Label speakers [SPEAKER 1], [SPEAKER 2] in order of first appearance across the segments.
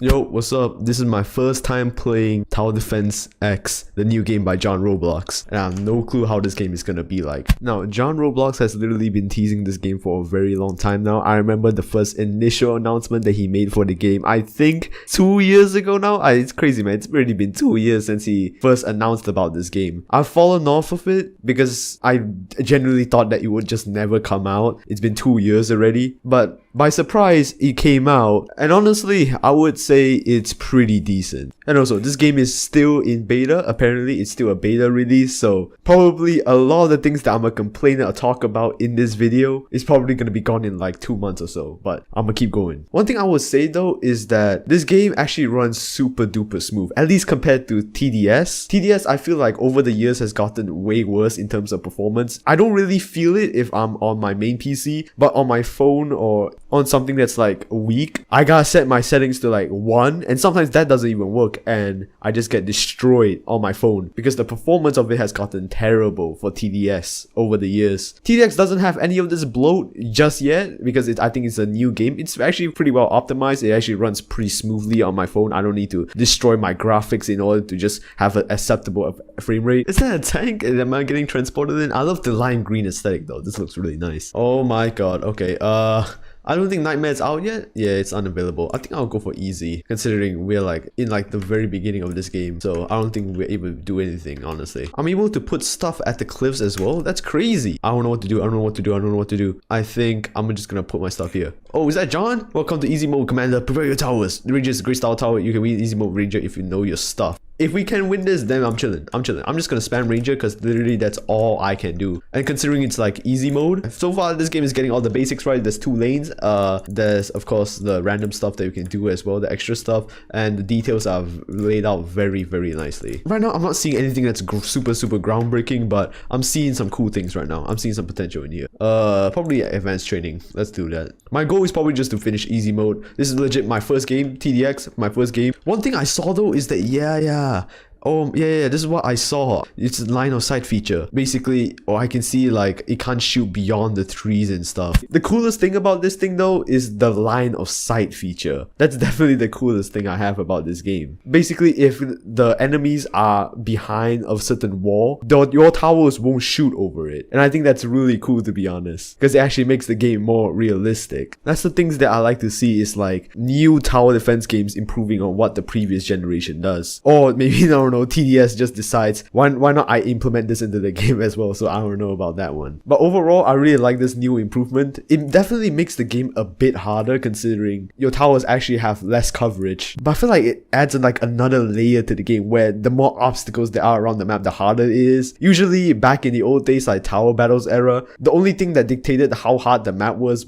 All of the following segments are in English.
[SPEAKER 1] Yo, what's up? This is my first time playing Tower Defense X, the new game by John Roblox, and I have no clue how this game is gonna be like. Now, John Roblox has literally been teasing this game for a very long time now. I remember the first initial announcement that he made for the game, I think 2 years ago now. It's crazy, man. It's already been 2 years since he first announced about this game. I've fallen off of it because I genuinely thought that it would just never come out. It's been 2 years already, but by surprise, it came out, and honestly, I would say it's pretty decent. And also, this game is still in beta. Apparently, it's still a beta release, so probably a lot of the things that I'm gonna complain or talk about in this video is probably gonna be gone in like 2 months or so, but I'm gonna keep going. One thing I would say though is that this game actually runs super duper smooth, at least compared to TDS. TDS, I feel like over the years has gotten way worse in terms of performance. I don't really feel it if I'm on my main PC, but on my phone or on something that's like weak, I gotta set my settings to like 1, and sometimes that doesn't even work, and I just get destroyed on my phone because the performance of it has gotten terrible for TDS over the years. TDX doesn't have any of this bloat just yet because I think it's a new game. It's actually pretty well optimized. It actually runs pretty smoothly on my phone. I don't need to destroy my graphics in order to just have an acceptable frame rate. Is that a tank? Am I getting transported in? I love the lime green aesthetic though. This looks really nice. Oh my god. Okay, I don't think Nightmare's out yet. Yeah, it's unavailable. I think I'll go for easy, considering we're like in like the very beginning of this game. So I don't think we're able to do anything, honestly. I'm able to put stuff at the cliffs as well. That's crazy. I don't know what to do. I don't know what to do. I don't know what to do. I think I'm just gonna put my stuff here. Oh, is that John? Welcome to easy mode, Commander. Prepare your towers. The Ranger is a great style tower. You can win easy mode Ranger if you know your stuff. If we can win this, then I'm chilling. I'm chilling. I'm just gonna spam Ranger because literally that's all I can do. And considering it's like easy mode, so far this game is getting all the basics right. There's 2 lanes. There's of course the random stuff that you can do as well, the extra stuff, and the details are laid out very, very nicely. Right now, I'm not seeing anything that's super groundbreaking, but I'm seeing some cool things right now. I'm seeing some potential in here. Probably advanced training. Let's do that. My goal is probably just to finish easy mode. This is legit my first game, TDX, my first game. One thing I saw though is that this is what I saw. It's a line of sight feature. Basically, I can see like it can't shoot beyond the trees and stuff. The coolest thing about this thing though is the line of sight feature. That's definitely the coolest thing I have about this game. Basically, if the enemies are behind a certain wall, your towers won't shoot over it. And I think that's really cool, to be honest, because it actually makes the game more realistic. That's the things that I like to see, is like new tower defense games improving on what the previous generation does. Or maybe, I don't know, TDS just decides, why not I implement this into the game as well. So I don't know about that one. But overall, I really like this new improvement. It definitely makes the game a bit harder considering your towers actually have less coverage. But I feel like it adds like another layer to the game where the more obstacles there are around the map, the harder it is. Usually back in the old days, like Tower Battles era, the only thing that dictated how hard the map was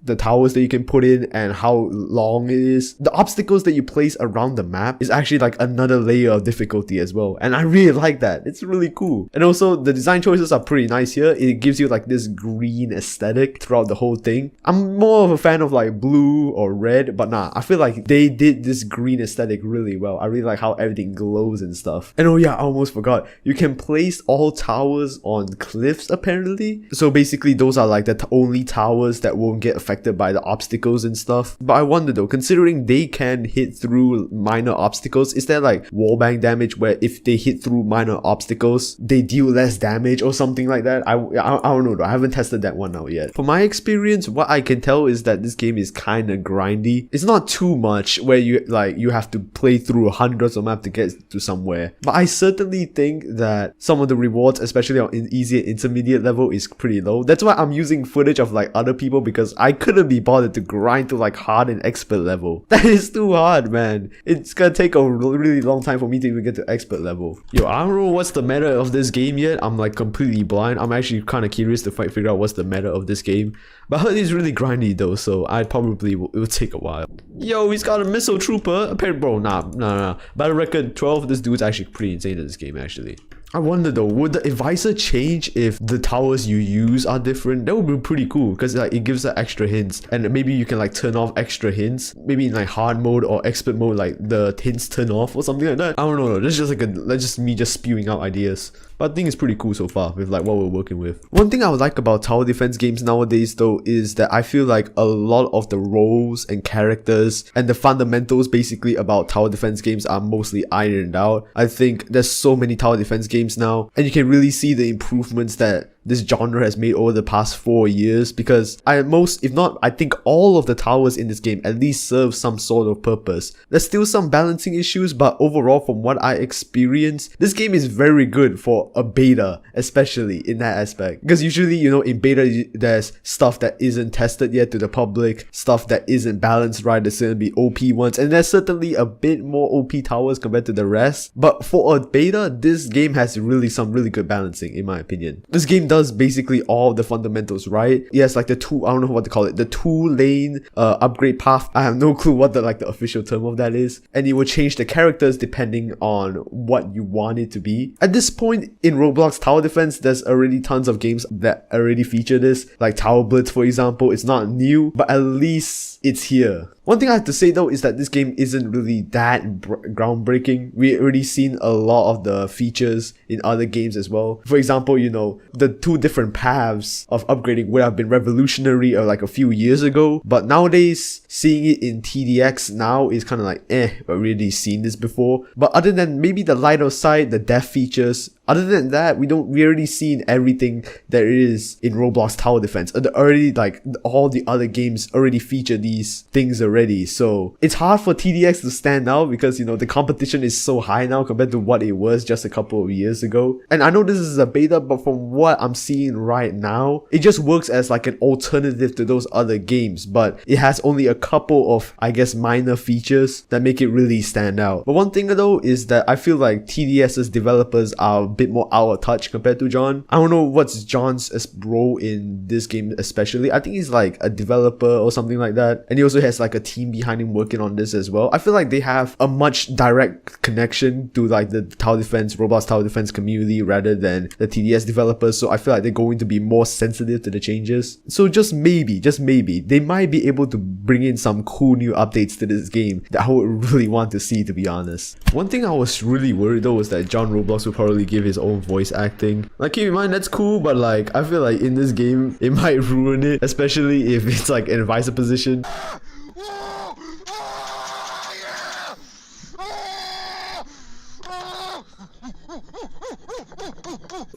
[SPEAKER 1] the towers that you can put in and how long it is. The obstacles that you place around the map is actually like another layer of difficulty as well, and I really like that. It's really cool. And also the design choices are pretty nice here. It gives you like this green aesthetic throughout the whole thing. I'm more of a fan of like blue or red, but nah, I feel like they did this green aesthetic really well. I really like how everything glows and stuff. And oh yeah, I almost forgot, you can place all towers on cliffs apparently. So basically those are like the only towers that won't get affected by the obstacles and stuff. But I wonder though, considering they can hit through minor obstacles, is there like wallbang damage where if they hit through minor obstacles they deal less damage or something like that? I don't know though. I haven't tested that one out yet. From my experience, what I can tell is that this game is kind of grindy. It's not too much where you have to play through hundreds of maps to get to somewhere, but I certainly think that some of the rewards, especially on easy and intermediate level, is pretty low. That's why I'm using footage of like other people, because I couldn't be bothered to grind to like hard and expert level. That is too hard, man. It's gonna take a really long time for me to even get to expert level. Yo, I don't know what's the meta of this game yet. I'm like completely blind. I'm actually kind of curious to figure out what's the meta of this game. But I heard it's really grindy though, so it will take a while. Yo, he's got a missile trooper. Apparently, bro, nah. By the record, 12, this dude's actually pretty insane in this game actually. I wonder though, would the advisor change if the towers you use are different? That would be pretty cool because like it gives like extra hints, and maybe you can like turn off extra hints. Maybe in like hard mode or expert mode, like the hints turn off or something like that. I don't know. That's just like that's just me just spewing out ideas. But I think it's pretty cool so far with like what we're working with. One thing I would like about tower defense games nowadays though is that I feel like a lot of the roles and characters and the fundamentals basically about tower defense games are mostly ironed out. I think there's so many tower defense games now, and you can really see the improvements that this genre has made over the past 4 years, because if not, I think all of the towers in this game at least serve some sort of purpose. There's still some balancing issues, but overall from what I experienced, this game is very good for a beta, especially in that aspect. Because usually, you know, in beta, there's stuff that isn't tested yet to the public, stuff that isn't balanced right, there's gonna be OP ones, and there's certainly a bit more OP towers compared to the rest. But for a beta, this game has some really good balancing, in my opinion. This game does basically all the fundamentals right. Yes, like I don't know what to call it, the 2-lane upgrade path. I have no clue what the official term of that is, and it will change the characters depending on what you want it to be. At this point in Roblox tower defense, there's already tons of games that already feature this, like Tower Blitz for example. It's not new, but at least it's here. One thing I have to say though is that this game isn't really that groundbreaking. We already seen a lot of the features in other games as well. For example, you know, the 2 different paths of upgrading would have been revolutionary like a few years ago, but nowadays seeing it in TDX now is kind of like I've already seen this before. But other than maybe the light of sight, the death features, other than that, we already seen everything there is in Roblox tower defense. Already like all the other games already feature these things already. So it's hard for TDX to stand out because, you know, the competition is so high now compared to what it was just a couple of years ago. And I know this is a beta, but from what I'm seeing right now, it just works as like an alternative to those other games, but it has only a couple of, I guess, minor features that make it really stand out. But one thing though is that I feel like TDS's developers are bit more out of touch compared to John. I don't know what's John's role in this game especially. I think he's like a developer or something like that, and he also has like a team behind him working on this as well. I feel like they have a much direct connection to like the tower defense, Roblox tower defense community rather than the TDS developers, so I feel like they're going to be more sensitive to the changes. So just maybe, they might be able to bring in some cool new updates to this game that I would really want to see, to be honest. One thing I was really worried though was that John Roblox would probably give his own voice acting. Like, keep in mind, that's cool, but like I feel like in this game it might ruin it, especially if it's like an advisor position.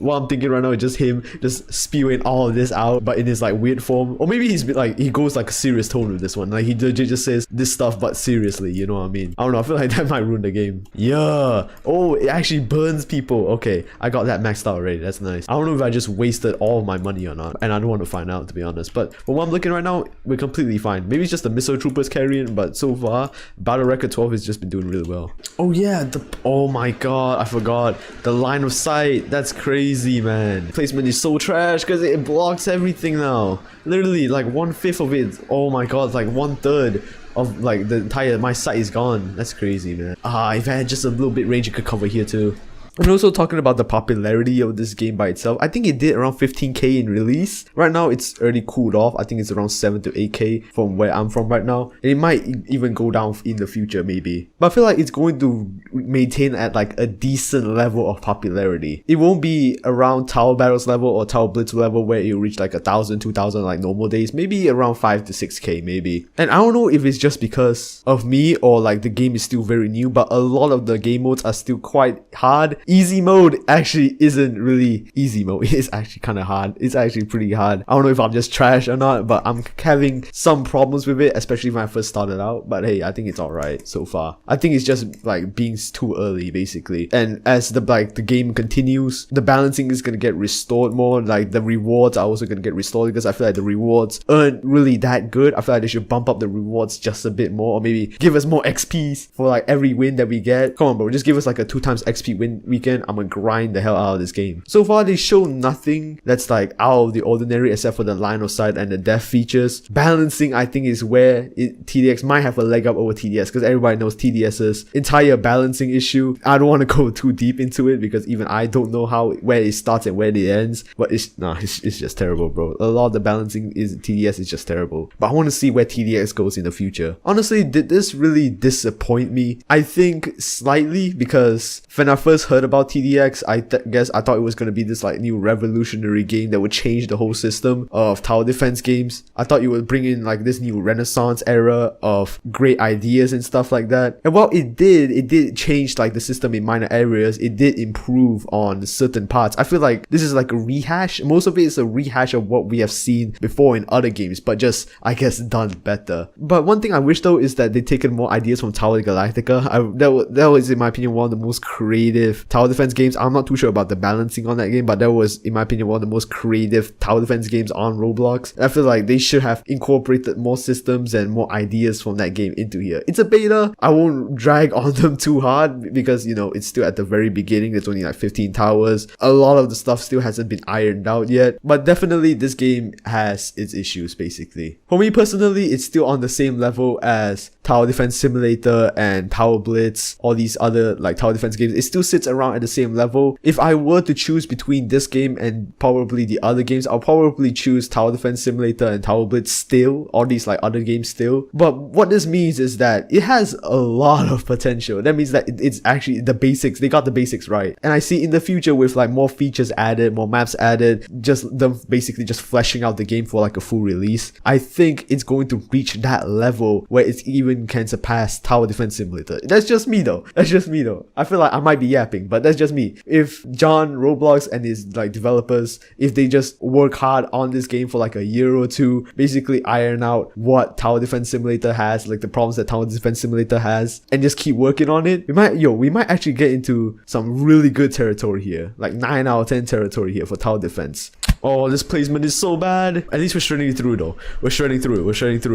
[SPEAKER 1] What I'm thinking right now is just him just spewing all of this out, but in his like weird form. Or maybe he's like, he goes like a serious tone with this one. Like he just says this stuff but seriously, you know what I mean? I don't know, I feel like that might ruin the game. Yeah. Oh, it actually burns people. Okay, I got that maxed out already. That's nice. I don't know if I just wasted all of my money or not, and I don't want to find out, to be honest. But from what I'm looking right now, we're completely fine. Maybe it's just the missile troopers carrying, but so far Battle Record 12 has just been doing really well. Oh yeah, oh my god, I forgot. The line of sight, that's crazy, man. Placement is so trash because it blocks everything now. Literally like 1/5 of it. Oh my god, like 1/3 of like the entire, my sight is gone. That's crazy, man. If I had just a little bit range, it could cover here too. And also talking about the popularity of this game by itself, I think it did around 15k in release. Right now it's already cooled off. I think it's around 7 to 8k from where I'm from right now. And it might even go down in the future maybe. But I feel like it's going to maintain at like a decent level of popularity. It won't be around Tower Battles level or Tower Blitz level where it will reach like 1,000, 2,000 like normal days. Maybe around 5 to 6k maybe. And I don't know if it's just because of me or like the game is still very new, but a lot of the game modes are still quite hard. Easy mode actually isn't really easy mode. It is actually kind of hard. It's actually pretty hard. I don't know if I'm just trash or not, but I'm having some problems with it, especially when I first started out. But hey, I think it's alright so far. I think it's just like being too early basically. And as the game continues, the balancing is gonna get restored more. Like the rewards are also gonna get restored because I feel like the rewards aren't really that good. I feel like they should bump up the rewards just a bit more, or maybe give us more XPs for like every win that we get. Come on, bro, just give us like a 2 times XP win we weekend, I'm gonna grind the hell out of this game. So far, they show nothing that's like out of the ordinary except for the line of sight and the depth features. Balancing, I think, is where TDX might have a leg up over TDS, because everybody knows TDS's entire balancing issue. I don't want to go too deep into it because even I don't know where it starts and where it ends, but it's just terrible, bro. A lot of the balancing is TDS is just terrible. But I want to see where TDX goes in the future. Honestly, did this really disappoint me? I think slightly, because when I first heard about TDX, I guess I thought it was going to be this like new revolutionary game that would change the whole system of tower defense games. I thought you would bring in like this new renaissance era of great ideas and stuff like that. And while it did change like the system in minor areas, it did improve on certain parts. I feel like this is like a rehash. Most of it is a rehash of what we have seen before in other games, but just, I guess, done better. But one thing I wish though is that they'd taken more ideas from Tower Galactica. That was, in my opinion, one of the most creative tower defense games. I'm not too sure about the balancing on that game, but that was, in my opinion, one of the most creative tower defense games on Roblox. I feel like they should have incorporated more systems and more ideas from that game into here. It's a beta. I won't drag on them too hard because, you know, it's still at the very beginning. There's only like 15 towers. A lot of the stuff still hasn't been ironed out yet, but definitely this game has its issues basically. For me personally, it's still on the same level as Tower Defense Simulator and Tower Blitz, all these other like tower defense games. It still sits around at the same level. If I were to choose between this game and probably the other games, I'll probably choose Tower Defense Simulator and Tower Blitz still, all these like other games still. But what this means is that it has a lot of potential. That means that it's actually the basics. They got the basics right. And I see in the future with like more features added, more maps added, just them basically just fleshing out the game for like a full release, I think it's going to reach that level where it even can surpass Tower Defense Simulator. That's just me though. That's just me though. I feel like I might be yapping, but that's just me. If John Roblox and his like developers, if they just work hard on this game for like a year or two, basically iron out what Tower Defense Simulator has, like the problems that Tower Defense Simulator has, and just keep working on it, we might actually get into some really good territory here, like 9 out of 10 territory here for Tower Defense. Oh, this placement is so bad. At least we're shredding through it though. We're shredding through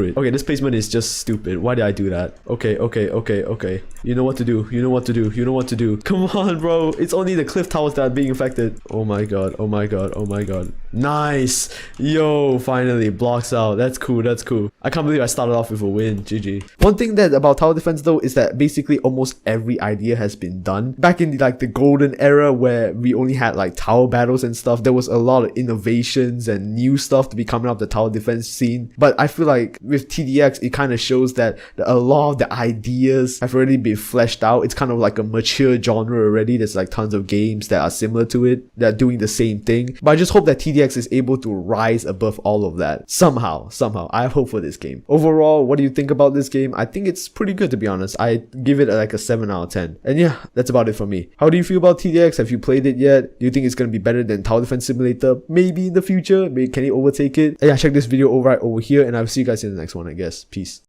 [SPEAKER 1] it. Okay, this placement is just stupid. Why did I do that? Okay. You know what to do. Come on, bro. It's only the cliff towers that are being affected. Oh my god. Nice. Yo, finally. Blocks out. That's cool. I can't believe I started off with a win. GG. One thing that about tower defense though is that basically almost every idea has been done. Back in the golden era where we only had like tower battles and stuff, there was a lot of innovations and new stuff to be coming up the tower defense scene. But I feel like with TDX, it kind of shows that a lot of the ideas have already been fleshed out. It's kind of like a mature genre already. There's like tons of games that are similar to it, that are doing the same thing. But I just hope that TDX is able to rise above all of that. Somehow. I have hope for this game. Overall, what do you think about this game? I think it's pretty good, to be honest. I give it like a 7 out of 10. And yeah, that's about it for me. How do you feel about TDX? Have you played it yet? Do you think it's going to be better than Tower Defense Simulator? Maybe in the future? Maybe can it overtake it? Yeah, check this video right over here, and I'll see you guys in the next one, I guess. Peace.